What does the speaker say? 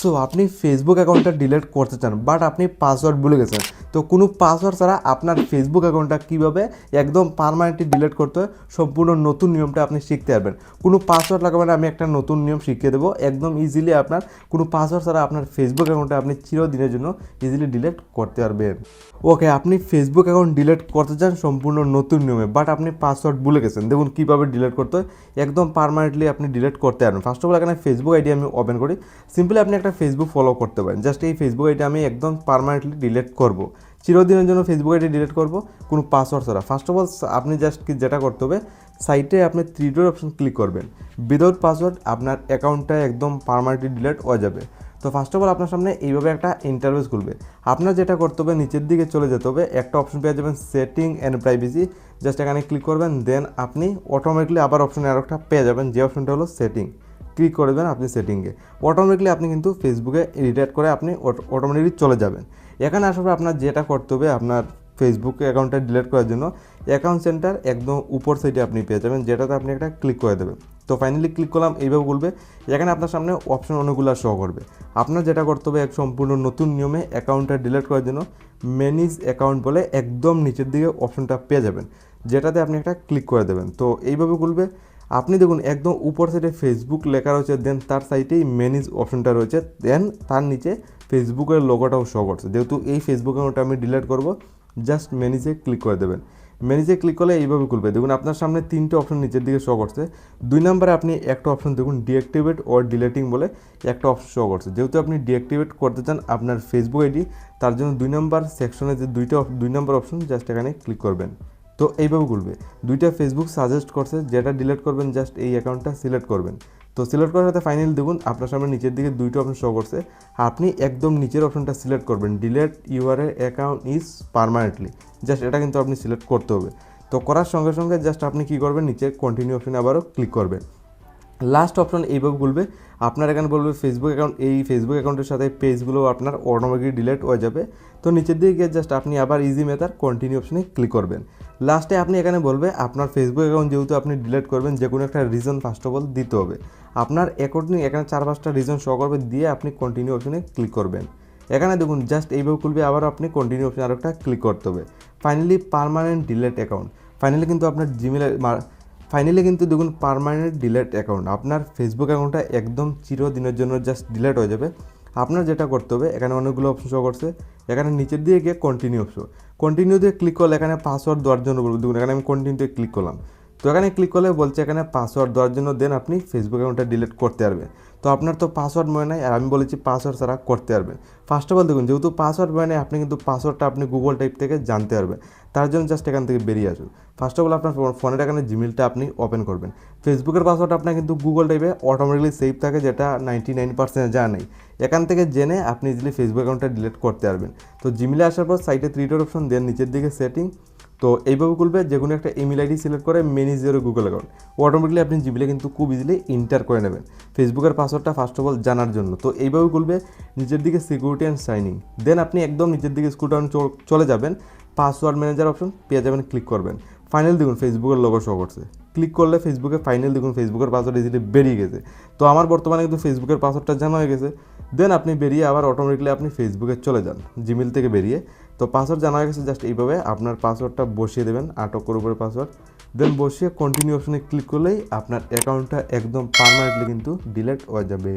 So আপনি Facebook অ্যাকাউন্টটা delete করতে চান, বাট আপনি পাসওয়ার্ড ভুলে গেছেন। তো কোনো পাসওয়ার্ড ছাড়া আপনার ফেসবুক অ্যাকাউন্টটা কীভাবে একদম পার্মানেন্টলি ডিলিট করতে হয়, সম্পূর্ণ নতুন নিয়মটা আপনি শিখতে পারবেন। কোনো পাসওয়ার্ড লাগাবেন, আমি একটা নতুন নিয়ম শিখিয়ে দেবো একদম ইজিলি। আপনার কোনো পাসওয়ার্ড ছাড়া আপনার ফেসবুক অ্যাকাউন্টটা আপনি চিরদিনের জন্য ইজিলি ডিলিট করতে পারবেন। ওকে, আপনি ফেসবুক অ্যাকাউন্ট ডিলিট করতে চান সম্পূর্ণ নতুন নিয়মে, বাট আপনি পাসওয়ার্ড ভুলে গেছেন। দেখুন কীভাবে ডিলিট করতে হয়, একদম পার্মানেন্টলি আপনি ডিলিট করতে পারবেন। ফার্স্ট অফ অল এখানে ফেসবুক আইডি আমি ওপেন করি। সিম্পলি আপনি একটা ফেসবুক ফলো করতে পারেন। জাস্ট এই ফেসবুক আইডি আমি একদম পার্মানেন্টলি ডিলিট করব, চিরদিনের জন্য ফেসবুক আইডি ডিলিট করব কোনো পাসওয়ার্ড ছাড়া। ফার্স্ট অফ অল আপনি জাস্ট কি যেটা করতে হবে, সাইটে আপনি 3 ডট অপশন ক্লিক করবেন। উইদাউট পাসওয়ার্ড আপনার অ্যাকাউন্টটা একদম পার্মানেন্টলি ডিলিট হয়ে যাবে। তো ফার্স্ট অফ অল আপনার সামনে এইভাবে একটা ইন্টারফেস খুলবে। আপনার যেটা করতে হবে, নিচের দিকে চলে যেতে হবে, একটা অপশন পেয়ে যাবেন সেটিং অ্যান্ড প্রাইভেসি। জাস্ট এখানে ক্লিক করবেন, দেন আপনি অটোমেটিকলি আবার অপশনে আর একটা পেয়ে যাবেন, যে অপশনটা হলো সেটিং। ক্লিক করে দেবেন আপনি সেটিংয়ে, অটোমেটিকলি আপনি কিন্তু ফেসবুকে রিডাইরেক্ট করে আপনি অটোমেটিকলি চলে যাবেন। এখানে আসলে আপনার যেটা করতে হবে, আপনার ফেসবুক অ্যাকাউন্টটা ডিলিট করার জন্য অ্যাকাউন্ট সেন্টার একদম উপর সাইডে আপনি পেয়ে যাবেন, যেটাতে আপনি একটা ক্লিক করে দেবেন। তো ফাইনালি ক্লিক করলাম, এইভাবে বলবে। এখানে আপনার সামনে অপশন অনেকগুলো শো করবে। আপনার যেটা করতে হবে, এক সম্পূর্ণ নতুন নিয়মে অ্যাকাউন্টটা ডিলিট করার জন্য ম্যানেজ অ্যাকাউন্ট বলে একদম নিচের দিকে অপশনটা পেয়ে যাবেন, যেটাতে আপনি একটা ক্লিক করে দেবেন। তো এইভাবে খুলবে। আপনি দেখুন একদম উপর সাইডে ফেসবুক লেখা রয়েছে, দেন তার সাইডেই ম্যানেজ অপশনটা রয়েছে, দেন তার নিচে ফেসবুকের লোগোটাও শো করছে। যেহেতু এই ফেসবুক অ্যাকাউন্টটা আমি ডিলিট করব, জাস্ট ম্যানেজে ক্লিক করে দেবেন। ম্যানেজে ক্লিক করলে এইভাবে খুলবে। দেখুন আপনার সামনে 3টে অপশন নিচের দিকে শো করছে। 2 নম্বরে আপনি একটা অপশন দেখুন ডিঅ্যাক্টিভেট অর ডিলেটিং বলে একটা অপশন শো করছে। যেহেতু আপনি ডিঅ্যাক্টিভেট করতে চান আপনার ফেসবুক আইডি, তার জন্য 2 নম্বর সেকশনে যে 2 নম্বর অপশন, জাস্ট এখানে ক্লিক করবেন। তো এইভাবে খুলবে। 2টা ফেসবুক সাজেস্ট করছে, যেটা ডিলিট করবেন জাস্ট এই অ্যাকাউন্টটা সিলেক্ট করবেন। তো সিলেক্ট করার সাথে ফাইনালি দেখুন আপনার সামনে নিচের দিকে 2টা অপশন শো করছে। আপনি একদম নিচের অপশনটা সিলেক্ট করবেন, delete your account is permanently. Just এটা কিন্তু আপনি সিলেক্ট করতে হবে। তো করার সঙ্গে সঙ্গে জাস্ট আপনি কী করবেন, নিচে কন্টিনিউ অপশনে আবারও ক্লিক করবেন। লাস্ট অপশন এইভাবে বলবে, আপনার এখানে বলবে ফেসবুক অ্যাকাউন্ট, এই ফেসবুক অ্যাকাউন্টের সাথে পেজগুলো আপনার অটোমেটিক ডিলিট হয়ে যাবে। তো নিচের দিকে গিয়ে জাস্ট আপনি আবার ইজি মেথড কন্টিনিউ অপশনে ক্লিক করবেন। লাস্টে আপনি এখানে বলবে আপনার ফেসবুক অ্যাকাউন্ট যেহেতু আপনি ডিলিট করবেন, যে কোনো একটা রিজন ফার্স্ট অফ অল দিতে হবে। আপনার অ্যাকাউন্ট এখানে 4-5টা রিজন শো করবে, দিয়ে আপনি কন্টিনিউ অপশনে ক্লিক করবেন। এখানে দেখুন জাস্ট এইভাবে খুলবে, আবার আপনি কন্টিনিউ অপশনে আরেকটা ক্লিক করতে হবে। Finally permanent delete account. Finally কিন্তু দেখুন পার্মানেন্ট ডিলিট অ্যাকাউন্ট, আপনার ফেসবুক অ্যাকাউন্টটা একদম চিরদিনের জন্য জাস্ট ডিলিট হয়ে যাবে। আপনার যেটা করতে হবে, এখানে অনেকগুলো অপশন শো করছে, এখানে নিচের দিয়ে গিয়ে কন্টিনিউ অপশন, কন্টিনিউ দিয়ে ক্লিক করলে এখানে পাসওয়ার্ড দেওয়ার জন্য বলবো। দেখুন এখানে আমি কন্টিনিউতে ক্লিক করলাম। তো এখানে ক্লিক করলে বলছে এখানে পাসওয়ার্ড দেওয়ার জন্য, দেন আপনি ফেসবুক অ্যাকাউন্টটা ডিলিট করতে পারবেন। তো আপনার তো পাসওয়ার্ড মনে নাই, আর আমি বলেছি পাসওয়ার্ড ছাড়া করতে পারবেন। ফার্স্ট অফ অল দেখুন, যেহেতু পাসওয়ার্ড মনে নেই, আপনি কিন্তু পাসওয়ার্ডটা আপনি গুগল টাইপ থেকে জানতে পারবেন। তার জন্য জাস্ট এখান থেকে বেরিয়ে আসুন। ফার্স্ট অফ অল আপনার ফোনের এখানে জিমেলটা আপনি ওপেন করবেন। ফেসবুকের পাসওয়ার্ড আপনার কিন্তু গুগল টাইপে অটোমেটিকলি সেভ থাকে, যেটা 99% জানা নেই। এখান থেকে জেনে আপনি ইজিলি ফেসবুক অ্যাকাউন্টটা ডিলিট করতে পারবেন। তো জিমেলে আসার পর সাইটে 3 ডট অপশন, দেন নিচের দিকে সেটিং। তো এইভাবে খুলবে, যে কোনো একটা ইমেল আইডি সিলেক্ট করে manage your Google account, automatically আপনি জিমেলে কিন্তু খুব ইজিলি ইন্টার করে নেবেন ফেসবুকের পাসওয়ার্ডটা ফার্স্ট অফ অল জানার জন্য। তো এইভাবে খুলবে, নিচের দিকে সিকিউরিটি অ্যান্ড সাইনিং, দেন আপনি একদম নিচের দিকে স্ক্রল ডাউন চলে যাবেন, পাসওয়ার্ড ম্যানেজার অপশন পেয়ে যাবেন, ক্লিক করবেন। ফাইনাল দেখুন ফেসবুকের লোগো শো করছে। ক্লিক করলে ফেসবুকে ফাইনাল দেখুন ফেসবুকের পাসওয়ার্ড ইজিলি বেরিয়ে গেছে। তো আমার বর্তমানে কিন্তু ফেসবুকের পাসওয়ার্ডটা জানা হয়ে গেছে। দেন আপনি বেরিয়ে আবার অটোমেটিকলি আপনি ফেসবুকে চলে যান জিমেল থেকে বেরিয়ে। তো পাসওয়ার্ড জানা হয়ে গেছে, জাস্ট এইভাবে আপনার পাসওয়ার্ডটা বসিয়ে দেবেন, 8 অক্ষর উপরে পাসওয়ার্ড, দেন বসিয়ে কন্টিনিউ অপশনে ক্লিক করলেই আপনার অ্যাকাউন্টটা একদম পার্মানেন্টলি কিন্তু ডিলিট হয়ে যাবে।